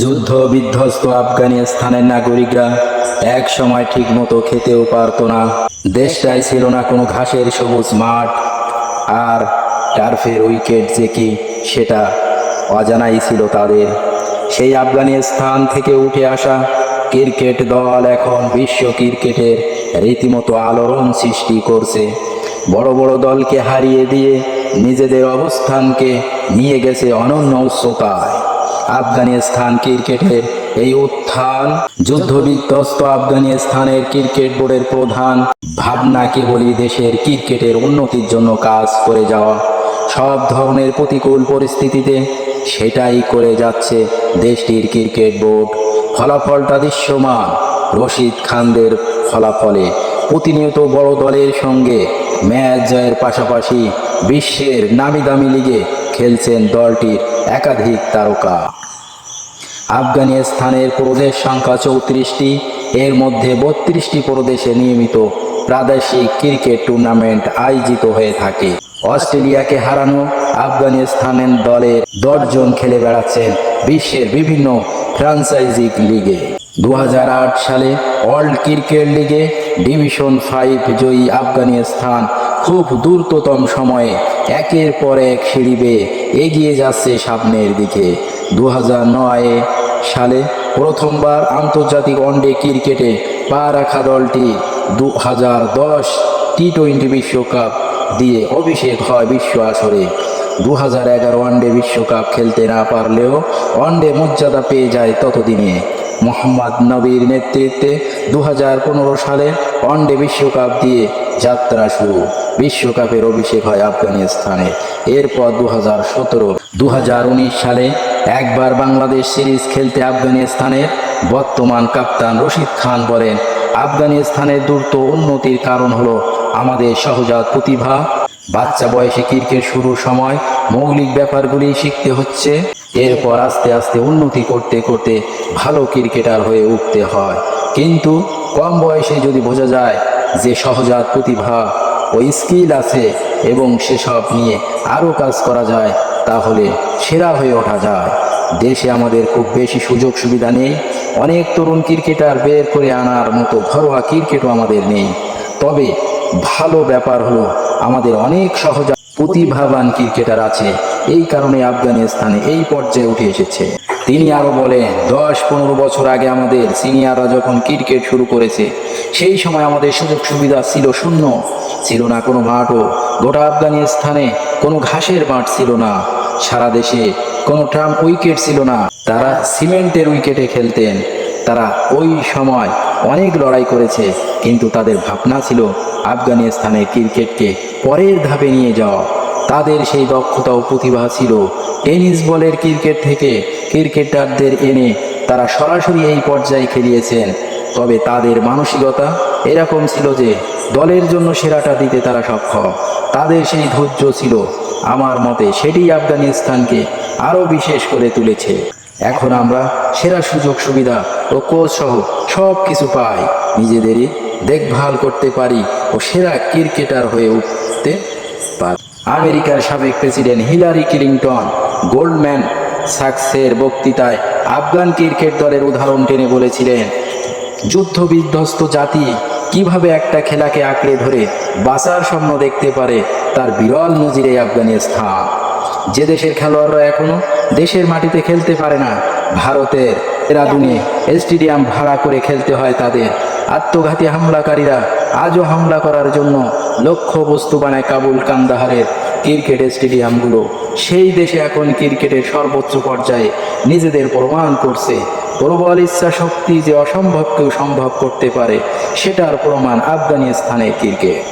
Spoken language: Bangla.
যুদ্ধ বিধ্বস্ত আফগানিস্তানের নাগরিকরা এক সময় ঠিক মতো খেতেও পারত না। দেশটায় ছিল না কোনো ঘাসের সবুজ মাঠ, আর টার্ফের উইকেট যে কি সেটা অজানাই ছিল তাদের। সেই আফগানিস্তান থেকে উঠে আসা ক্রিকেট দল এখন বিশ্ব ক্রিকেটের রীতিমতো আলোড়ন সৃষ্টি করছে। বড় বড় দলকে হারিয়ে দিয়ে নিজেদের অবস্থানকে নিয়ে গেছে অনন্য উচ্চতায়। আফগানিস্তান ক্রিকেটের এই উত্থান যুদ্ধবিধ্বস্ত আফগানিস্তানের ক্রিকেট বোর্ডের প্রধান ভাবনা কেবলই দেশের ক্রিকেটের উন্নতির জন্য কাজ করে যাওয়া। সব ধরনের প্রতিকূল পরিস্থিতিতে সেটাই করে যাচ্ছে দেশটির ক্রিকেট বোর্ড। ফলাফলটা দৃশ্যমান। রশিদ খানদের ফলাফলে প্রতিনিয়ত বড় দলের সঙ্গে ম্যাচ জয়ের পাশাপাশি বিশ্বের নামি দামি লিগে খেলছেন দলটির একাধিক তারকা। আফগানিস্তানের প্রদেশ সংখ্যা 34টি, এর মধ্যে 32টি প্রদেশে নিয়মিত প্রাদেশিক ক্রিকেট টুর্নামেন্ট আয়োজিত হয়ে থাকে। অস্ট্রেলিয়াকে হারানো আফগানিস্তানের দলের 10 জন খেলে বেড়াচ্ছেন বিশ্বের বিভিন্ন ফ্র্যাঞ্চাইজি লিগে। 2008 সালে ওয়ার্ল্ড ক্রিকেট লিগে ডিভিশন 5 জয়ী আফগানিস্তান খুব দ্রুততম সময়ে একের পর এক সিঁড়ি বেয়ে এগিয়ে যাচ্ছে সামনের দিকে। 2009 সালে প্রথমবার আন্তর্জাতিক ওয়ানডে ক্রিকেটে পা রাখা দলটি 2010 টি-20 বিশ্বকাপ দিয়ে অভিষেক হয় বিশ্ব আসরে। 2011 ওয়ানডে বিশ্বকাপ খেলতে না পারলেও ওয়ানডে মর্যাদা পেয়ে যায় ততদিনে। মোহাম্মদ নবীর নেতৃত্বে 2015 সালে ওয়ানডে বিশ্বকাপ দিয়ে যাত্রা শুরু। বিশ্বকাপের অভিষেক হয় আফগানিস্তানে। এরপর 2017, 2019 সালে একবার বাংলাদেশ সিরিজ খেলতে আফগানিস্তানের বর্তমান কাপ্তান রশিদ খান বলেন, আফগানিস্তানের দ্রুত উন্নতির কারণ হলো আমাদের সহজাত প্রতিভা। বাচ্চা বয়সে ক্রিকেট শুরুর সময় মৌলিক ব্যাপারগুলি শিখতে হচ্ছে, এরপর আস্তে আস্তে উন্নতি করতে করতে ভালো ক্রিকেটার হয়ে উঠতে হয়। কিন্তু কম বয়সে যদি বোঝা যায় যে সহজাত প্রতিভা ও স্কিল আছে এবং সেসব নিয়ে আরও কাজ করা যায়, তাহলে সেরা হয়ে ওঠা যায়। দেশে আমাদের খুব বেশি সুযোগ সুবিধা নেই, অনেক তরুণ ক্রিকেটার বের করে আনার মতো ঘরোয়া ক্রিকেটও আমাদের নেই। তবে ভালো ব্যাপার হলো আমাদের অনেক সহজাত প্রতিভাবান ক্রিকেটার আছে, এই কারণে আফগানিস্তানে এই পর্যায়ে উঠে এসেছে। তিনি আরও বলেন, 10-15 বছর আগে আমাদের সিনিয়ররা যখন ক্রিকেট শুরু করেছে সেই সময় আমাদের সুযোগ সুবিধা ছিল শূন্য, ছিল না কোনো মাঠও। গোটা আফগানিস্তানে কোনো ঘাসের মাঠ ছিল না, সারা দেশে কোনো ট্রাম্প উইকেট ছিল না, তারা সিমেন্টের উইকেটে খেলতেন। তারা ওই সময় অনেক লড়াই করেছে, কিন্তু তাদের ভাবনা ছিল আফগানিস্তানের ক্রিকেটকে পরের ধাপে নিয়ে যাওয়া। তাদের সেই দক্ষতা ও প্রতিভা ছিল। টেনিস বলের ক্রিকেট থেকে ক্রিকেটারদের এনে তারা সরাসরি এই পর্যায়ে খেলিয়েছেন। তবে তাদের মানসিকতা এরকম ছিল যে দলের জন্য সেরাটা দিতে তারা সক্ষম। তাদের সেই ধৈর্য ছিল, আমার মতে সেটি আফগানিস্তানকে আরও বিশেষ করে তুলেছে। এখন আমরা সেরা সুযোগ সুবিধা ও কোচ সহ সব কিছু পাই, নিজেদেরই দেখভাল করতে পারি ও সেরা ক্রিকেটার হয়ে উঠতে পারি। আমেরিকার সাবেক প্রেসিডেন্ট হিলারি ক্লিনটন গোল্ডম্যান সাকসের বক্তৃতায় আফগান ক্রিকেট দলের উদাহরণ টেনে বলেছিলেন, যুদ্ধ বিধ্বস্ত জাতি কিভাবে একটা খেলাকে আঁকড়ে ধরে বাঁচার স্বপ্ন দেখতে পারে তার বিরল নজির এই আফগানিস্তান। যে দেশের খেলোয়াড়রা এখনো দেশের মাটিতে খেলতে পারে না, ভারতের দেরাদুনে স্টেডিয়াম ভাড়া করে খেলতে হয় তাদের। আত্মঘাতী হামলাকারীরা আজও হামলা করার জন্য লক্ষ্য বস্তু বানায় কাবুল কান্দাহারের ক্রিকেট স্টেডিয়ামগুলো। সেই দেশে এখন ক্রিকেটের সর্বোচ্চ পর্যায়ে নিজেদের প্রমাণ করছে। প্রবল ইচ্ছা শক্তি যে অসম্ভবকেও সম্ভব করতে পারে, সেটার প্রমাণ আফগানিস্তানের ক্রিকেট।